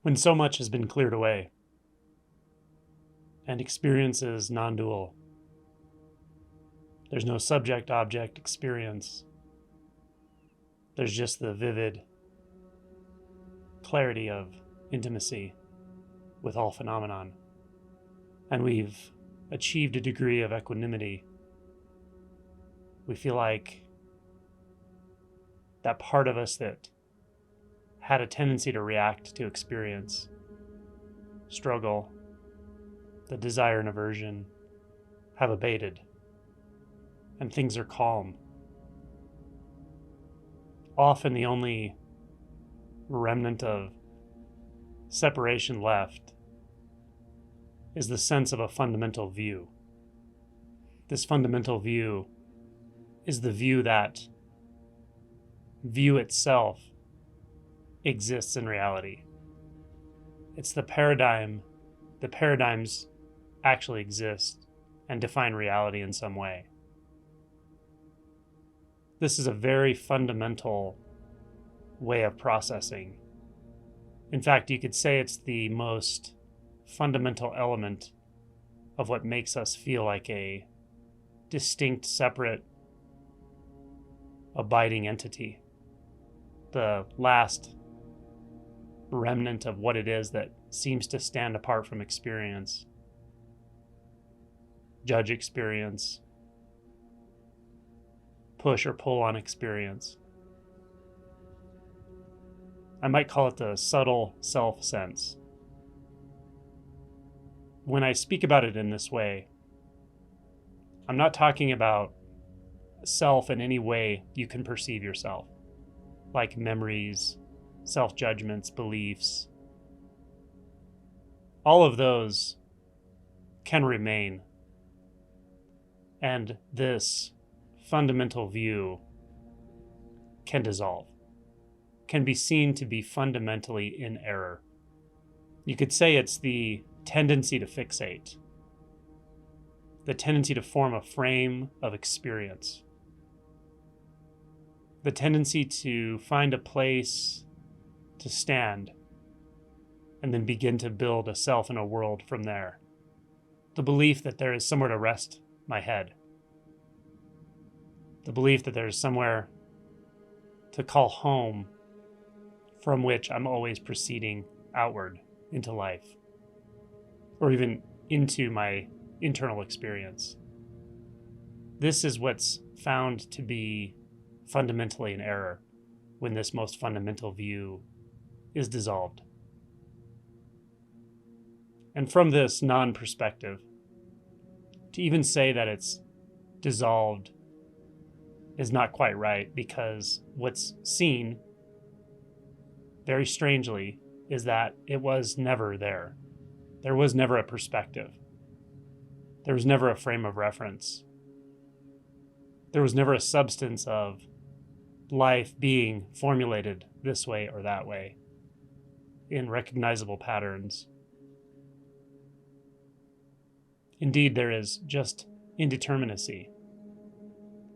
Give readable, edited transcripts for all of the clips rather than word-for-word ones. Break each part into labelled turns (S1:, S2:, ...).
S1: When so much has been cleared away and experience is non-dual, there's no subject-object experience. There's just the vivid clarity of intimacy with all phenomenon. And we've achieved a degree of equanimity. We feel like that part of us that had a tendency to react to experience, struggle, the desire and aversion have abated, and things are calm. Often the only remnant of separation left is the sense of a fundamental view. This fundamental view is the view that view itself exists in reality. It's the paradigms actually exist and define reality in some way. This is a very fundamental way of processing. In fact, you could say it's the most fundamental element of what makes us feel like a distinct, separate, abiding entity. The last remnant of what it is that seems to stand apart from experience, judge experience, push or pull on experience. I might call it the subtle self-sense. When I speak about it in this way, I'm not talking about self in any way you can perceive yourself, like memories, self-judgments, beliefs. All of those can remain, and this fundamental view can dissolve, can be seen to be fundamentally in error. You could say it's the tendency to fixate, the tendency to form a frame of experience, the tendency to find a place to stand and then begin to build a self and a world from there. The belief that there is somewhere to rest my head. The belief that there's somewhere to call home from which I'm always proceeding outward into life, or even into my internal experience. This is what's found to be fundamentally an error when this most fundamental view is dissolved. And from this non-perspective, to even say that it's dissolved is not quite right, because what's seen, very strangely, is that it was never there. There was never a perspective. There was never a frame of reference. There was never a substance of life being formulated this way or that way in recognizable patterns. Indeed, there is just indeterminacy.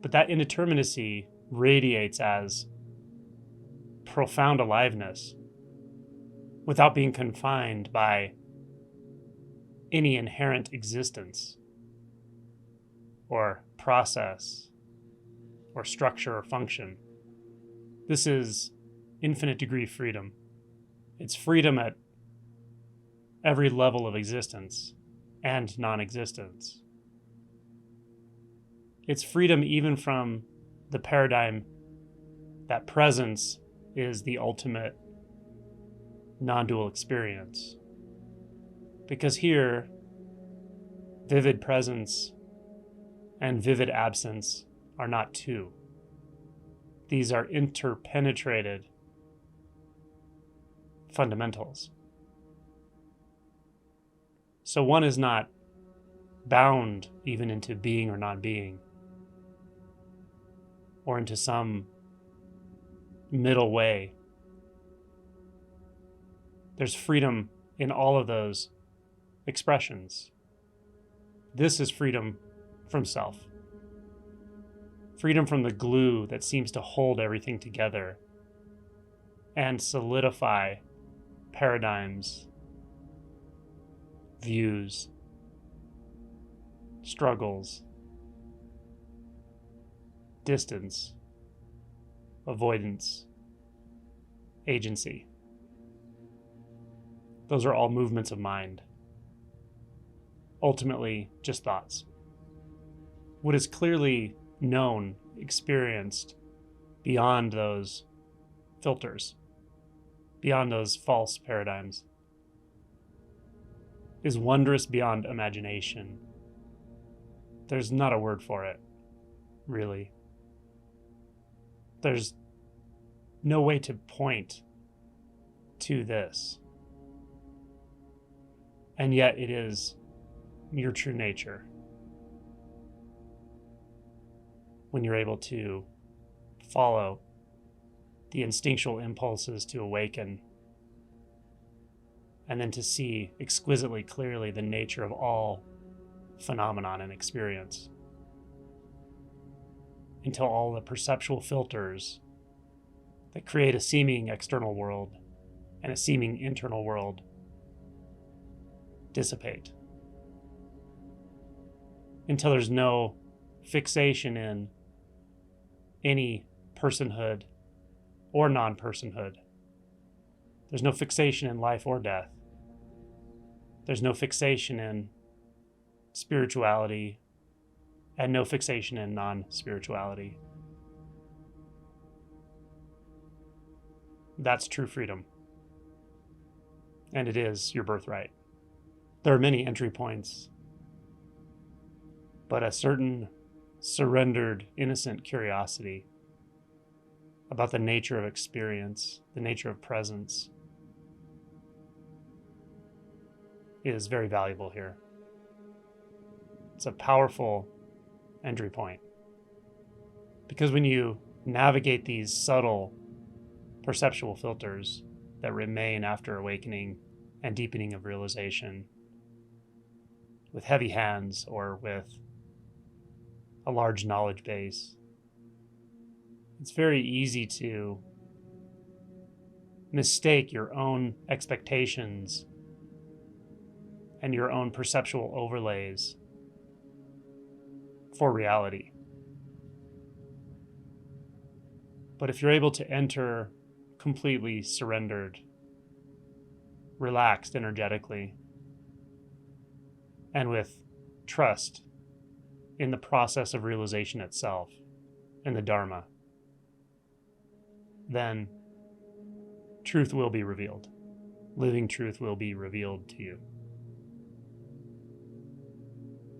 S1: But that indeterminacy radiates as profound aliveness without being confined by any inherent existence or process or structure or function. This is infinite degree freedom. It's freedom at every level of existence and non-existence. It's freedom even from the paradigm that presence is the ultimate non-dual experience. Because here, vivid presence and vivid absence are not two. These are interpenetrated fundamentals. So one is not bound even into being or non-being, or into some middle way. There's freedom in all of those expressions. This is freedom from self. Freedom from the glue that seems to hold everything together and solidify paradigms, views, struggles, distance, avoidance, agency. Those are all movements of mind. Ultimately, just thoughts. What is clearly known, experienced beyond those filters, beyond those false paradigms, is wondrous beyond imagination. There's not a word for it, really. There's no way to point to this. And yet it is your true nature. When you're able to follow the instinctual impulses to awaken, and then to see exquisitely clearly the nature of all phenomenon and experience, until all the perceptual filters that create a seeming external world and a seeming internal world dissipate, until there's no fixation in any personhood or non-personhood. There's no fixation in life or death. There's no fixation in spirituality and no fixation in non-spirituality. That's true freedom. And it is your birthright. There are many entry points, but a certain surrendered, innocent curiosity about the nature of experience, the nature of presence, is very valuable here. It's a powerful entry point. Because when you navigate these subtle perceptual filters that remain after awakening and deepening of realization, with heavy hands or with a large knowledge base, it's very easy to mistake your own expectations and your own perceptual overlays for reality. But if you're able to enter completely surrendered, relaxed energetically, and with trust in the process of realization itself, in the Dharma, then truth will be revealed. Living truth will be revealed to you,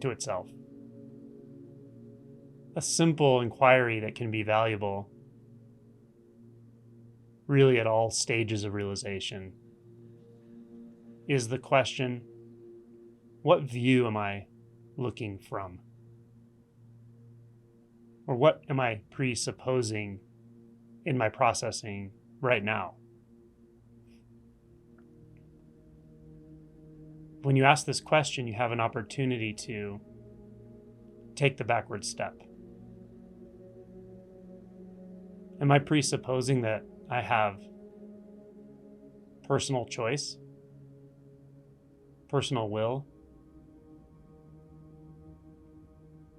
S1: to itself. A simple inquiry that can be valuable really at all stages of realization is the question, what view am I looking from? Or what am I presupposing in my processing right now? When you ask this question, you have an opportunity to take the backward step. Am I presupposing that I have personal choice, personal will?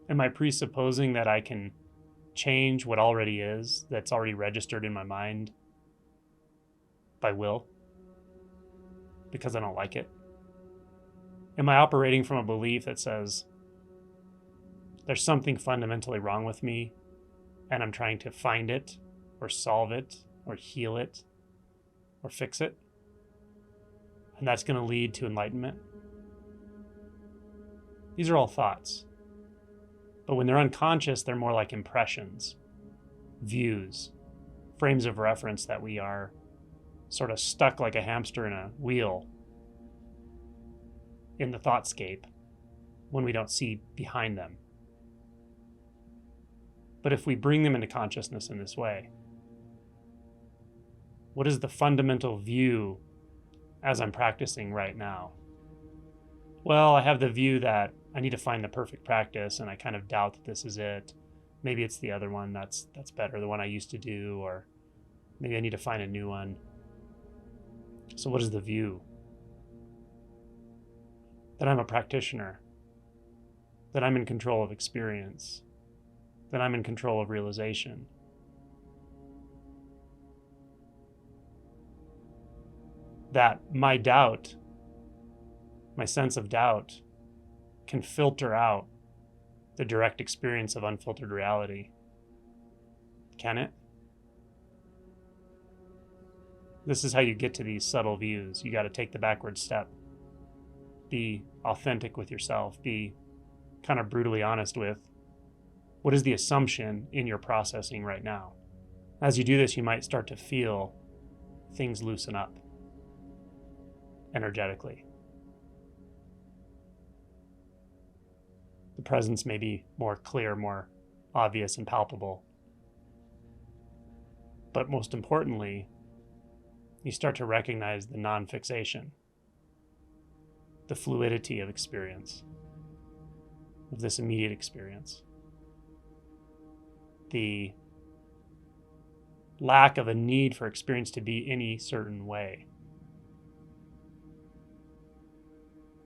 S1: Am I presupposing that I can change what already is, that's already registered in my mind by will, because I don't like it? Am I operating from a belief that says there's something fundamentally wrong with me and I'm trying to find it or solve it or heal it or fix it, and that's going to lead to enlightenment? These are all thoughts. But when they're unconscious, they're more like impressions, views, frames of reference that we are sort of stuck like a hamster in a wheel in the thoughtscape when we don't see behind them. But if we bring them into consciousness in this way, what is the fundamental view as I'm practicing right now? Well, I have the view that I need to find the perfect practice, and I kind of doubt that this is it. Maybe it's the other one that's better, the one I used to do, or maybe I need to find a new one. So what is the view? That I'm a practitioner, that I'm in control of experience, that I'm in control of realization. That my doubt, my sense of doubt, can filter out the direct experience of unfiltered reality. Can it? This is how you get to these subtle views. You got to take the backward step. Be authentic with yourself. Be kind of brutally honest with what is the assumption in your processing right now. As you do this, you might start to feel things loosen up energetically. The presence may be more clear, more obvious and palpable. But most importantly, you start to recognize the non-fixation, the fluidity of experience, of this immediate experience, the lack of a need for experience to be any certain way.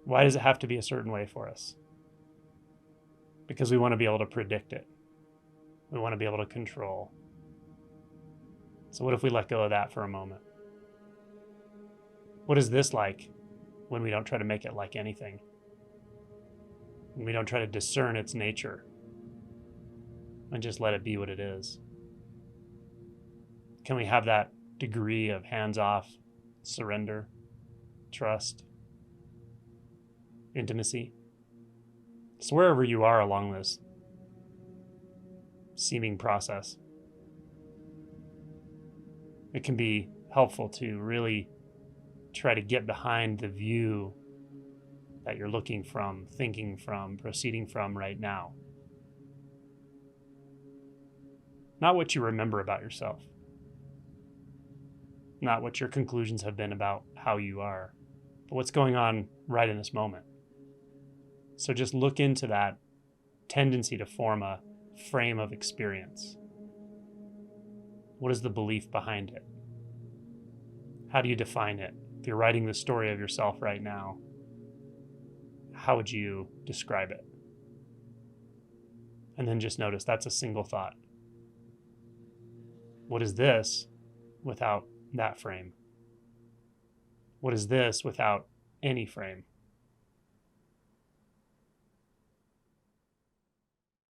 S1: Why does it have to be a certain way for us? Because we want to be able to predict it. We want to be able to control. So what if we let go of that for a moment? What is this like when we don't try to make it like anything? When we don't try to discern its nature and just let it be what it is? Can we have that degree of hands-off, surrender, trust, intimacy? So wherever you are along this seeming process, it can be helpful to really try to get behind the view that you're looking from, thinking from, proceeding from right now. Not what you remember about yourself. Not what your conclusions have been about how you are, but what's going on right in this moment. So just look into that tendency to form a frame of experience. What is the belief behind it? How do you define it? If you're writing the story of yourself right now, how would you describe it? And then just notice that's a single thought. What is this without that frame? What is this without any frame?